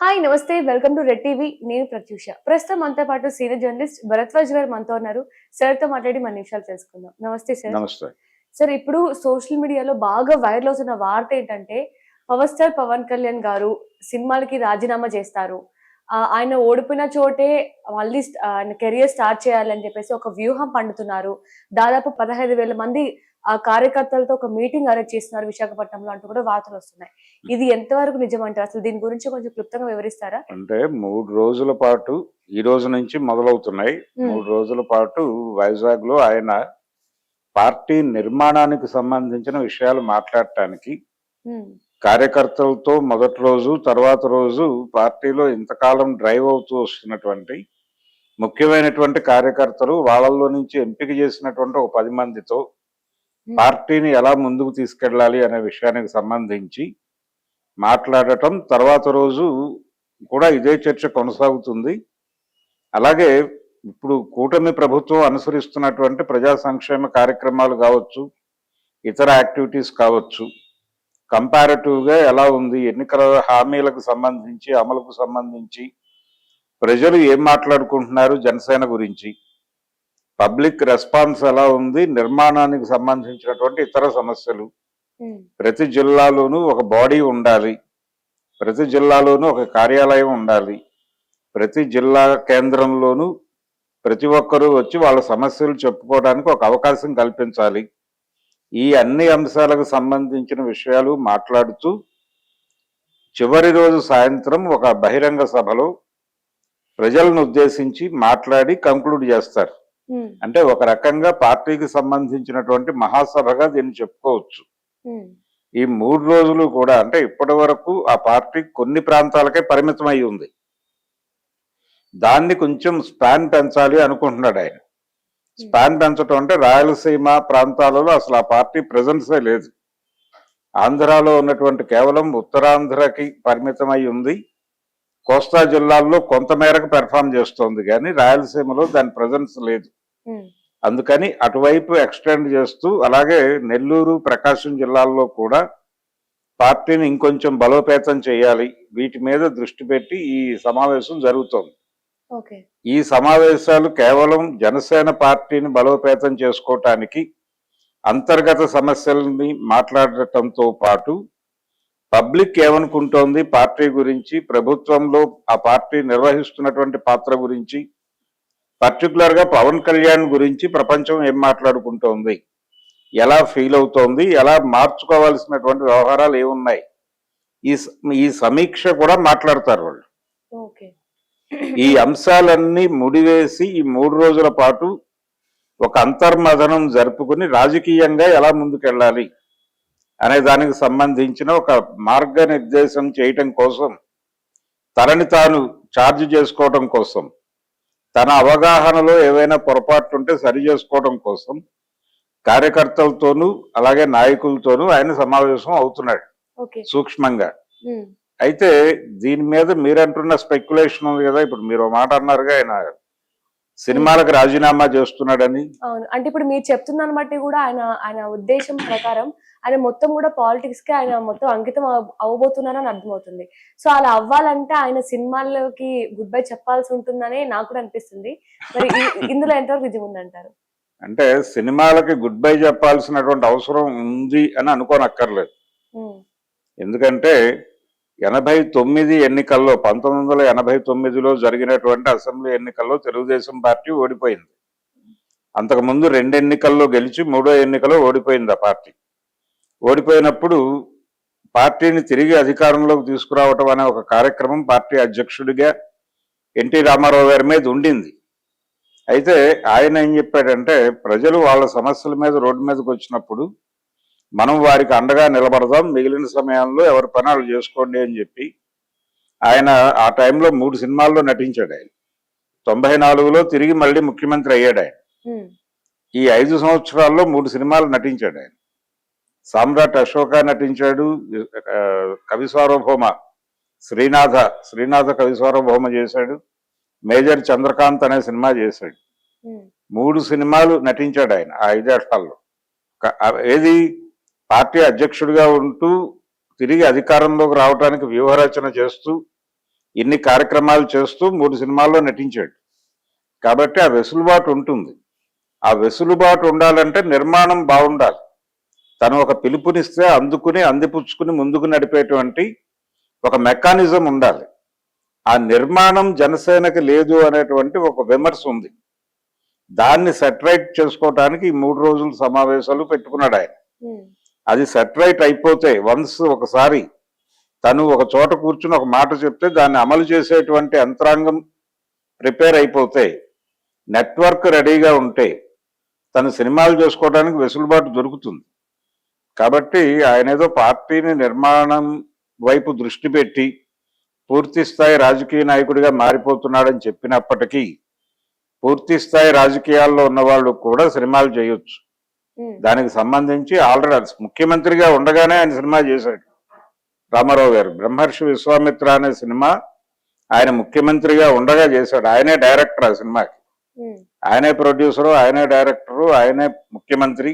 Hi నమస్తే welcome to red TV. నేను ప్రత్యూష. ప్రస్తుతం మనతో పాటు సీనియర్ జర్నలిస్ట్ భరద్వాజ్ గారు మనతో ఉన్నారు. సార్ తో మాట్లాడి మన నిమిషాలు తెలుసుకుందాం. నమస్తే సార్. నమస్తే. సార్ ఇప్పుడు సోషల్ మీడియాలో బాగా వైరల్ అవుతున్న వార్త ఏంటంటే పవర్ స్టార్ పవన్ కళ్యాణ్ గారు సినిమాలకి రాజీనామా చేస్తారు. ఆయన ఓడిపోయిన చోటే మళ్ళీ ఆయన కెరియర్ స్టార్ట్ చేయాలని చెప్పేసి ఒక వ్యూహం పండుతున్నారు. దాదాపు 15,000 మంది కార్యకర్తలతో ఒక మీటింగ్ అరేంజ్ చేస్తున్నారు విశాఖపట్నంలో అంటూ కూడా వార్తలు వస్తున్నాయి. ఇది ఎంతవరకు నిజమంటారు? అసలు దీని గురించి కొంచెం క్లుప్తంగా వివరిస్తారా? అంటే 3 రోజుల పాటు ఈ రోజు నుంచి మొదలవుతున్నాయి. 3 రోజుల పాటు వైజాగ్‌లో ఆయన పార్టీ నిర్మాణానికి సంబంధించిన విషయాలు మాట్లాడటానికి కార్యకర్తలతో మొదటి రోజు, తర్వాత రోజు పార్టీలో ఇంతకాలం డ్రైవ్ అవుతూ వస్తున్నటువంటి ముఖ్యమైనటువంటి కార్యకర్తలు వాళ్ళల్లో నుంచి ఎంపిక చేసినటువంటి ఒక 10 మందితో పార్టీని ఎలా ముందుకు తీసుకెళ్ళాలి అనే విషయానికి సంబంధించి మాట్లాడటం, తర్వాత రోజు కూడా ఇదే చర్చ కొనసాగుతుంది. అలాగే ఇప్పుడు కూటమి ప్రభుత్వం అనుసరిస్తున్నటువంటి ప్రజా సంక్షేమ కార్యక్రమాలు కావచ్చు, ఇతర యాక్టివిటీస్ కావచ్చు, కంపారిటివ్గా ఎలా ఉంది, ఎన్నికల హామీలకు సంబంధించి, అమలుకు సంబంధించి ప్రజలు ఏం మాట్లాడుకుంటున్నారు జనసేన గురించి, పబ్లిక్ రెస్పాన్స్ ఎలా ఉంది, నిర్మాణానికి సంబంధించినటువంటి ఇతర సమస్యలు, ప్రతి జిల్లాలోనూ ఒక బాడీ ఉండాలి, ప్రతి జిల్లాలోనూ ఒక కార్యాలయం ఉండాలి, ప్రతి జిల్లా కేంద్రంలోనూ ప్రతి ఒక్కరూ వచ్చి వాళ్ళ సమస్యలు చెప్పుకోవడానికి ఒక అవకాశం కల్పించాలి. ఈ అన్ని అంశాలకు సంబంధించిన విషయాలు మాట్లాడుతూ చివరి రోజు సాయంత్రం ఒక బహిరంగ సభలో ప్రజలను ఉద్దేశించి మాట్లాడి కంక్లూడ్ చేస్తారు. అంటే ఒక రకంగా పార్టీకి సంబంధించినటువంటి మహాసభగా దీన్ని చెప్పుకోవచ్చు. ఈ 3 రోజులు కూడా అంటే ఇప్పటి వరకు ఆ పార్టీ కొన్ని ప్రాంతాలకే పరిమితం అయి ఉంది. దాన్ని కొంచెం స్పాన్ పెంచాలి అనుకుంటున్నాడు ఆయన. స్పాన్ పెంచడం అంటే రాయలసీమ ప్రాంతాలలో అసలు ఆ పార్టీ ప్రెజెన్సే లేదు. ఆంధ్రాలో ఉన్నటువంటి కేవలం ఉత్తరాంధ్రకి పరిమితమై ఉంది. కోస్తా జిల్లాల్లో కొంతమేరకు పెర్ఫామ్ చేస్తోంది, కానీ రాయలసీమలో దాని ప్రెజెన్స్ లేదు. అందుకని అటువైపు ఎక్స్టెండ్ చేస్తూ, అలాగే నెల్లూరు, ప్రకాశం జిల్లాల్లో కూడా పార్టీని ఇంకొంచెం బలోపేతం చేయాలి, వీటి మీద దృష్టి పెట్టి ఈ సమావేశం జరుగుతోంది. ఈ సమావేశాలు కేవలం జనసేన పార్టీని బలోపేతం చేసుకోవటానికి, అంతర్గత సమస్యల్ని మాట్లాడటంతో పాటు పబ్లిక్ ఏమనుకుంటోంది పార్టీ గురించి, ప్రభుత్వంలో ఆ పార్టీ నిర్వహిస్తున్నటువంటి పాత్ర గురించి, పర్టికులర్ గా పవన్ కళ్యాణ్ గురించి ప్రపంచం ఏం మాట్లాడుకుంటోంది, ఎలా ఫీల్ అవుతోంది, ఎలా మార్చుకోవాల్సినటువంటి వ్యవహారాలు ఏమున్నాయి, ఈ సమీక్ష కూడా మాట్లాడతారు వాళ్ళు. ఈ అంశాలన్నీ ముడివేసి ఈ 3 రోజుల పాటు ఒక అంతర్మథనం జరుపుకుని రాజకీయంగా ఎలా ముందుకెళ్ళాలి అనే దానికి సంబంధించిన ఒక మార్గనిర్దేశం చేయటం కోసం, తనని తాను ఛార్జ్ చేసుకోవడం కోసం, తన అవగాహనలో ఏవైనా పొరపాట్లుంటే సరి చేసుకోవడం కోసం కార్యకర్తలతోనూ అలాగే నాయకులతోనూ ఆయన సమావేశం అవుతున్నాడు సూక్ష్మంగా. అయితే దీని మీద మీరంటున్న స్పెక్యులేషన్ ఉంది కదా, ఇప్పుడు మీరు మాట అన్నారుగా ఆయన సినిమాలకు రాజీనామా చేస్తున్నాడని. అవును, అంటే ఇప్పుడు మీరు చెప్తున్నాను బట్టి కూడా ఆయన ఉద్దేశం ప్రకారం ఆయన మొత్తం కూడా పాలిటిక్స్ కి ఆయన మొత్తం అంకితం అవ్వబోతున్నారని అర్థమవుతుంది. సో అలా అవ్వాలంటే ఆయన సినిమాల్లోకి గుడ్ బై చెప్పాల్సి ఉంటుందని నాకు కూడా అనిపిస్తుంది. మరి ఇందులో ఎంతవరకు నిజం ఉందంటారు? అంటే సినిమాలకి గుడ్ బై చెప్పాల్సినటువంటి అవసరం ఉంది అని అనుకోనక్కర్లేదు. ఎందుకంటే 89 ఎన్నికల్లో 1989లో జరిగినటువంటి అసెంబ్లీ ఎన్నికల్లో తెలుగుదేశం పార్టీ ఓడిపోయింది. అంతకుముందు 2 ఎన్నికల్లో గెలిచి 3వ ఎన్నికలో ఓడిపోయింది ఆ పార్టీ. ఓడిపోయినప్పుడు పార్టీని తిరిగి అధికారంలోకి తీసుకురావటం అనే ఒక కార్యక్రమం పార్టీ అధ్యక్షుడిగా ఎన్టీ రామారావు గారి మీద ఉండింది. అయితే ఆయన ఏం చెప్పాడంటే, ప్రజలు వాళ్ళ సమస్యల మీద రోడ్డు మీదకి వచ్చినప్పుడు మనం వారికి అండగా నిలబడదాం, మిగిలిన సమయంలో ఎవరి పనులు చేసుకోండి అని చెప్పి ఆయన ఆ టైంలో 3 సినిమాల్లో నటించాడు. ఆయన 94లో తిరిగి మళ్ళీ ముఖ్యమంత్రి అయ్యాడు. ఆయన ఈ 5 సంవత్సరాల్లో 3 సినిమాలు నటించాడు. ఆయన సామ్రాట్ అశోక నటించాడు, కవి సార్వభౌమ శ్రీనాథ కవి సార్వభౌమ చేశాడు, మేజర్ చంద్రకాంత్ అనే సినిమా చేశాడు. 3 సినిమాలు నటించాడు ఆయన ఆ 5 ఏళ్లలో. ఏది పార్టీ అధ్యక్షుడిగా ఉంటూ తిరిగి అధికారంలోకి రావడానికి వ్యూహరచన చేస్తూ ఇన్ని కార్యక్రమాలు చేస్తూ 3 సినిమాల్లో నటించాడు. కాబట్టి ఆ వెసులుబాటు ఉంటుంది. ఆ వెసులుబాటు ఉండాలంటే నిర్మాణం బాగుండాలి. తను ఒక పిలుపునిస్తే అందుకుని అందిపుచ్చుకుని ముందుకు నడిపేటువంటి ఒక మెకానిజం ఉండాలి. ఆ నిర్మాణం జనసేనకి లేదు అనేటువంటి ఒక విమర్శ ఉంది. దాన్ని సెటరైట్ చేసుకోవటానికి ఈ 3 రోజుల సమావేశాలు పెట్టుకున్నాడు ఆయన. అది సెటరైట్ అయిపోతే ఒకసారి తను ఒక చోట కూర్చుని ఒక మాట చెప్తే దాన్ని అమలు చేసేటువంటి యంత్రాంగం ప్రిపేర్ అయిపోతే, నెట్వర్క్ రెడీగా ఉంటే తను సినిమాలు చేసుకోవడానికి వెసులుబాటు దొరుకుతుంది. కాబట్టి ఆయన ఏదో పార్టీని నిర్మాణం వైపు దృష్టి పెట్టి పూర్తి స్థాయి రాజకీయ నాయకుడిగా మారిపోతున్నాడని చెప్పినప్పటికీ పూర్తి స్థాయి రాజకీయాల్లో ఉన్న వాళ్ళు కూడా సినిమాలు చేయొచ్చు. దానికి సంబంధించి ఆల్రెడీ ముఖ్యమంత్రిగా ఉండగానే ఆయన సినిమా చేశాడు. రామారావు గారు బ్రహ్మర్షి విశ్వామిత్ర అనే సినిమా ఆయన ముఖ్యమంత్రిగా ఉండగా చేశాడు. ఆయనే డైరెక్టర్ ఆ సినిమాకి, ఆయనే ప్రొడ్యూసరు, ఆయనే డైరెక్టరు, ఆయనే ముఖ్యమంత్రి,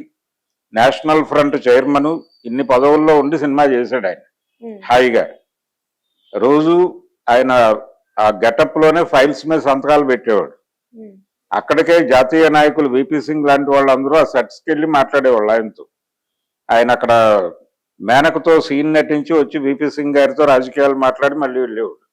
నేషనల్ ఫ్రంట్ చైర్మన్, ఇన్ని పదవుల్లో ఉండి సినిమా చేశాడు ఆయన హాయిగా. రోజు ఆయన ఆ గెటప్ లోనే ఫైల్స్ మీద సంతకాలు పెట్టేవాడు. అక్కడికే జాతీయ నాయకులు విపి సింగ్ లాంటి వాళ్ళందరూ ఆ సెట్స్కి వెళ్ళి మాట్లాడేవాళ్ళు ఆయనతో. ఆయన అక్కడ మేనకతో సీన్ నటించి వచ్చి విపి సింగ్ గారితో రాజకీయాలు మాట్లాడి మళ్ళీ వెళ్ళేవాడు.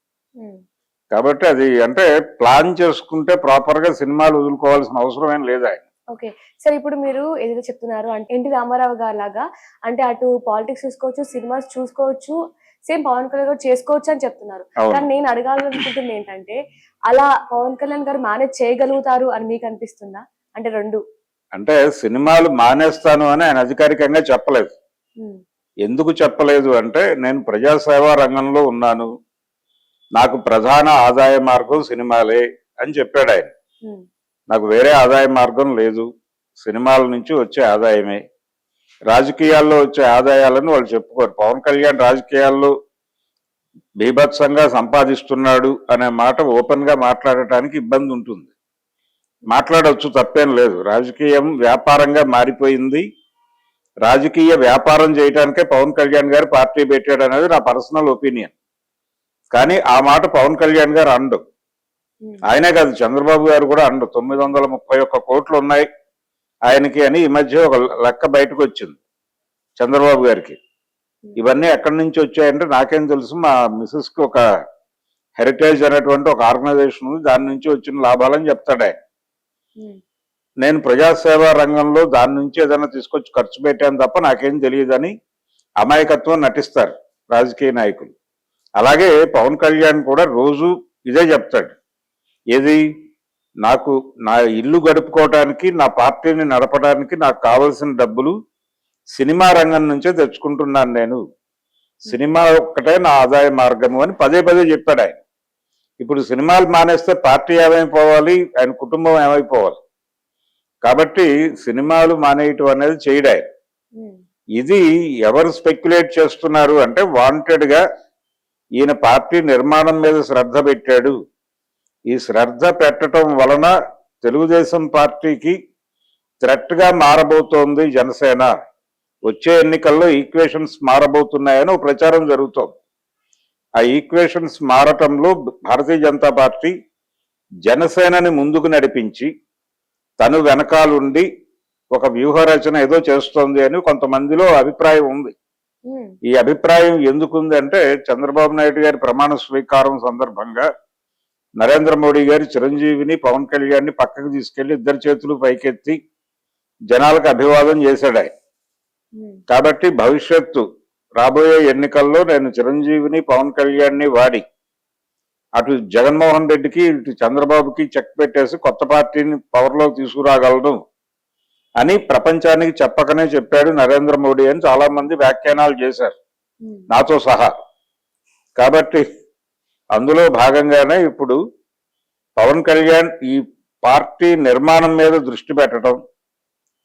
కాబట్టి అది అంటే ప్లాన్ చేసుకుంటే ప్రాపర్ గా సినిమాలు వదులుకోవాల్సిన అవసరం ఏం లేదు ఆయన. ఓకే సార్, ఇప్పుడు మీరు ఏదైతే చెప్తున్నారు అంటే ఎన్టీ రామారావు గారు లాగా అంటే అటు పాలిటిక్స్ చూసుకోవచ్చు, సినిమాస్ చూసుకోవచ్చు, సేమ్ పవన్ కళ్యాణ్ గారు చేసుకోవచ్చు అని చెప్తున్నారు. కానీ నేను అడగాలనుకుంటుంది ఏంటంటే అలా పవన్ కళ్యాణ్ గారు మేనేజ్ చేయగలుగుతారు అని మీకు అనిపిస్తుందా? అంటే రెండు అంటే సినిమాలు మానేస్తాను అని ఆయన అధికారికంగా చెప్పలేదు. ఎందుకు చెప్పలేదు అంటే నేను ప్రజాసేవా రంగంలో ఉన్నాను, నాకు ప్రధాన ఆదాయ మార్గం సినిమాలే అని చెప్పాడు ఆయన. నాకు వేరే ఆదాయ మార్గం లేదు, సినిమాల నుంచి వచ్చే ఆదాయమే. రాజకీయాల్లో వచ్చే ఆదాయాలను వాళ్ళు చెప్పుకోరు. పవన్ కళ్యాణ్ రాజకీయాల్లో బీభత్సంగా సంపాదిస్తున్నాడు అనే మాట ఓపెన్ గా మాట్లాడటానికి ఇబ్బంది ఉంటుంది. మాట్లాడవచ్చు, తప్పేం లేదు. రాజకీయం వ్యాపారంగా మారిపోయింది. రాజకీయ వ్యాపారం చేయడానికే పవన్ కళ్యాణ్ గారు పార్టీ పెట్టాడు అనేది నా పర్సనల్ ఒపీనియన్. కానీ ఆ మాట పవన్ కళ్యాణ్ గారు అండు. ఆయనే కాదు, చంద్రబాబు గారు కూడా అండు. 931 కోట్లు ఉన్నాయి ఆయనకి అని ఈ మధ్య ఒక లెక్క బయటకు వచ్చింది చంద్రబాబు గారికి. ఇవన్నీ ఎక్కడి నుంచి వచ్చాయంటే నాకేం తెలుసు, మా మిసెస్ కి ఒక హెరిటేజ్ అనేటువంటి ఒక ఆర్గనైజేషన్ ఉంది, దాని నుంచి వచ్చిన లాభాలని చెప్తాడు ఆయన. నేను ప్రజాసేవా రంగంలో దాని నుంచి ఏదైనా తీసుకొచ్చి ఖర్చు పెట్టాను తప్ప నాకేం తెలియదని అమాయకత్వం నటిస్తారు రాజకీయ నాయకులు. అలాగే పవన్ కళ్యాణ్ కూడా రోజు ఇదే చెప్తాడు. ఏది, నాకు నా ఇల్లు గడుపుకోవడానికి, నా పార్టీని నడపడానికి నాకు కావలసిన డబ్బులు సినిమా రంగం నుంచే తెచ్చుకుంటున్నాను, నేను సినిమా ఒక్కటే నా ఆదాయ మార్గము అని పదే పదే చెప్పాడు ఆయన. ఇప్పుడు సినిమాలు మానేస్తే పార్టీ ఏమైపోవాలి, ఆయన కుటుంబం ఏమైపోవాలి? కాబట్టి సినిమాలు మానేయటం అనేది చేయడు ఆయన. ఇది ఎవరు స్పెక్యులేట్ చేస్తున్నారు అంటే వాంటెడ్ గా ఈయన పార్టీ నిర్మాణం మీద శ్రద్ధ పెట్టాడు, ఈ శ్రద్ధ పెట్టడం వలన తెలుగుదేశం పార్టీకి థ్రెట్ గా మారబోతోంది జనసేన, వచ్చే ఎన్నికల్లో ఈక్వేషన్స్ మారబోతున్నాయని ఒక ప్రచారం జరుగుతోంది. ఆ ఈక్వేషన్స్ మారటంలో భారతీయ జనతా పార్టీ జనసేనని ముందుకు నడిపించి తను వెనకాలుండి ఒక వ్యూహ రచన ఏదో చేస్తోంది అని కొంతమందిలో అభిప్రాయం ఉంది. ఈ అభిప్రాయం ఎందుకుంది అంటే చంద్రబాబు నాయుడు గారి ప్రమాణ స్వీకారం సందర్భంగా నరేంద్ర మోడీ గారి చిరంజీవిని పవన్ కళ్యాణ్ ని పక్కకు తీసుకెళ్లి ఇద్దరు చేతులు పైకెత్తి జనాలకు అభివాదం చేశాడు ఆయన. కాబట్టి భవిష్యత్తు రాబోయే ఎన్నికల్లో నేను చిరంజీవిని పవన్ కళ్యాణ్ ని వాడి అటు జగన్మోహన్ రెడ్డికి ఇటు చంద్రబాబుకి చెక్ పెట్టేసి కొత్త పార్టీని పవర్లో తీసుకురాగలను అని ప్రపంచానికి చెప్పకనే చెప్పాడు నరేంద్ర మోడీ అని చాలా మంది వ్యాఖ్యానాలు చేశారు, నాతో సహా. కాబట్టి అందులో భాగంగానే ఇప్పుడు పవన్ కళ్యాణ్ ఈ పార్టీ నిర్మాణం మీద దృష్టి పెట్టడం,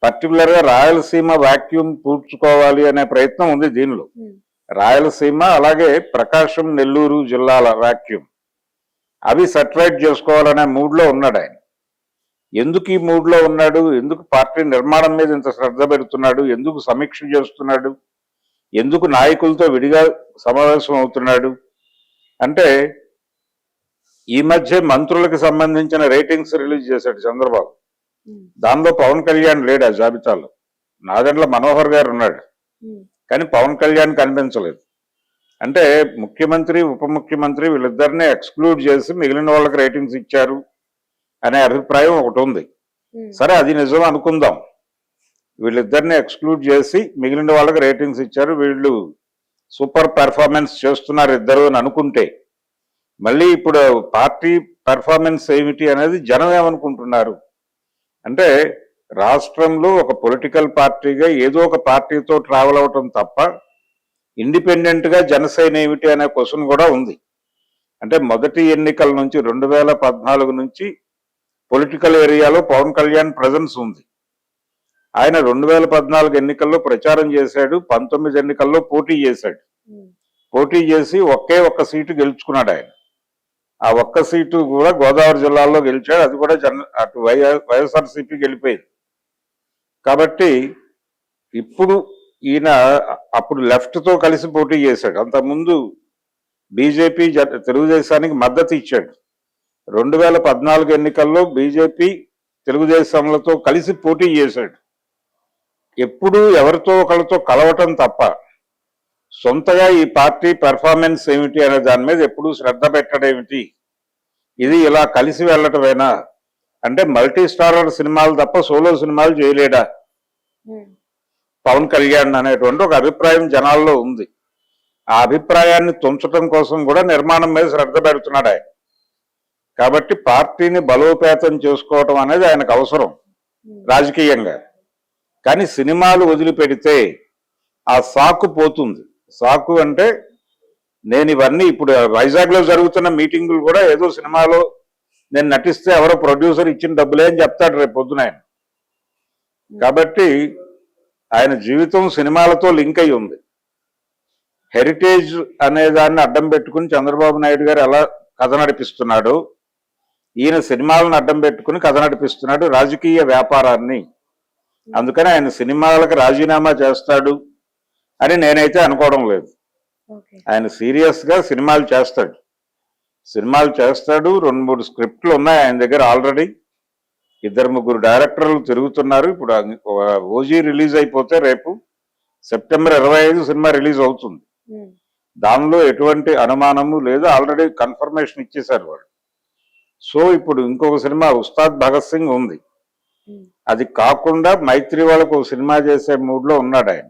పర్టికులర్ గా రాయలసీమ వాక్యూమ్ పూడ్చుకోవాలి అనే ప్రయత్నం ఉంది దీనిలో. రాయలసీమ అలాగే ప్రకాశం నెల్లూరు జిల్లాల వాక్యూమ్ అవి సెటరైట్ చేసుకోవాలనే మూడ్ లో ఉన్నాడు ఆయన. ఎందుకు ఈ మూడ్ లో ఉన్నాడు, ఎందుకు పార్టీ నిర్మాణం మీద ఇంత శ్రద్ధ పెడుతున్నాడు, ఎందుకు సమీక్ష చేస్తున్నాడు, ఎందుకు నాయకులతో విడిగా సమావేశం అవుతున్నాడు అంటే ఈ మధ్య మంత్రులకు సంబంధించిన రేటింగ్స్ రిలీజ్ చేశాడు చంద్రబాబు. దానిలో పవన్ కళ్యాణ్ లేడు ఆ జాబితాలో. నాదెండ్ల మనోహర్ గారు ఉన్నాడు, కానీ పవన్ కళ్యాణ్ కనిపించలేదు. అంటే ముఖ్యమంత్రి ఉప ముఖ్యమంత్రి వీళ్ళిద్దరిని ఎక్స్క్లూడ్ చేసి మిగిలిన వాళ్ళకి రేటింగ్స్ ఇచ్చారు అనే అభిప్రాయం ఒకటి ఉంది. సరే, అది నిజం అనుకుందాం. వీళ్ళిద్దరిని ఎక్స్క్లూడ్ చేసి మిగిలిన వాళ్ళకి రేటింగ్స్ ఇచ్చారు, వీళ్ళు సూపర్ పెర్ఫార్మెన్స్ చేస్తున్నారు ఇద్దరు అని అనుకుంటే, మళ్ళీ ఇప్పుడు పార్టీ పెర్ఫార్మెన్స్ ఏమిటి అనేది జనం ఏమనుకుంటున్నారు అంటే, రాష్ట్రంలో ఒక పొలిటికల్ పార్టీగా ఏదో ఒక పార్టీతో ట్రావెల్ అవటం తప్ప ఇండిపెండెంట్ గా జనసేన ఏమిటి అనే క్వశ్చన్ కూడా ఉంది. అంటే మొదటి ఎన్నికల నుంచి 2014 నుంచి పొలిటికల్ ఏరియాలో పవన్ కళ్యాణ్ ప్రెజెన్స్ ఉంది. ఆయన 2014 ఎన్నికల్లో ప్రచారం చేశాడు, 19 ఎన్నికల్లో పోటీ చేశాడు. పోటీ చేసి ఒక్క సీటు గెలుచుకున్నాడు ఆయన. ఆ ఒక్క సీటు కూడా గోదావరి జిల్లాలో గెలిచాడు, అది కూడా అటు వైఎస్ఆర్సీపీ గెలిపోయింది. కాబట్టి ఇప్పుడు ఈయన అప్పుడు లెఫ్ట్ తో కలిసి పోటీ చేశాడు, అంతకుముందు బీజేపీ తెలుగుదేశానికి మద్దతు ఇచ్చాడు. 2014 ఎన్నికల్లో బీజేపీ తెలుగుదేశంలతో కలిసి పోటీ చేశాడు. ఎప్పుడూ ఎవరితో ఒకరితో కలవటం తప్ప సొంతగా ఈ పార్టీ పెర్ఫార్మెన్స్ ఏమిటి అనే దాని మీద ఎప్పుడూ శ్రద్ధ పెట్టడేమిటి, ఇది ఇలా కలిసి వెళ్ళటమేనా అంటే, మల్టీ స్టారర్ సినిమాలు తప్ప సోలో సినిమాలు చేయలేడా పవన్ కళ్యాణ్ అనేటువంటి ఒక అభిప్రాయం జనాల్లో ఉంది. ఆ అభిప్రాయాన్ని తుంచడం కోసం కూడా నిర్మాణం మీద శ్రద్ధ పెడుతున్నాడు ఆయన. కాబట్టి పార్టీని బలోపేతం చేసుకోవటం అనేది ఆయనకు అవసరం రాజకీయంగా. కానీ సినిమాలు వదిలిపెడితే ఆ సాకు పోతుంది. సాకు అంటే, నేను ఇవన్నీ ఇప్పుడు వైజాగ్ లో జరుగుతున్న మీటింగులు కూడా ఏదో సినిమాలో నేను నటిస్తే ఎవరో ప్రొడ్యూసర్ ఇచ్చిన డబ్బులే అని చెప్తాడు రేపు పొద్దున ఆయన. కాబట్టి ఆయన జీవితం సినిమాలతో లింక్ అయి ఉంది. హెరిటేజ్ అనే దాన్ని అడ్డం పెట్టుకుని చంద్రబాబు నాయుడు గారు ఎలా కథ నడిపిస్తున్నాడు, ఈయన సినిమాలను అడ్డం పెట్టుకుని కథ నడిపిస్తున్నాడు రాజకీయ వ్యాపారాన్ని. అందుకని ఆయన సినిమాలకు రాజీనామా చేస్తాడు అని నేనైతే అనుకోవడం లేదు. ఆయన సీరియస్ గా సినిమాలు చేస్తాడు. 2-3 స్క్రిప్ట్లు ఉన్నాయి ఆయన దగ్గర ఆల్రెడీ. 2-3 డైరెక్టర్లు తిరుగుతున్నారు. ఇప్పుడు ఓజీ రిలీజ్ అయిపోతే రేపు సెప్టెంబర్ 25 సినిమా రిలీజ్ అవుతుంది. దానిలో ఎటువంటి అనుమానము లేదు, ఆల్రెడీ కన్ఫర్మేషన్ ఇచ్చేశారు వాళ్ళు. సో ఇప్పుడు ఇంకొక సినిమా ఉస్తాద్ భగత్ సింగ్ ఉంది. అది కాకుండా మైత్రి వాళ్ళకు ఒక సినిమా చేసే మూడ్ లో ఉన్నాడు ఆయన.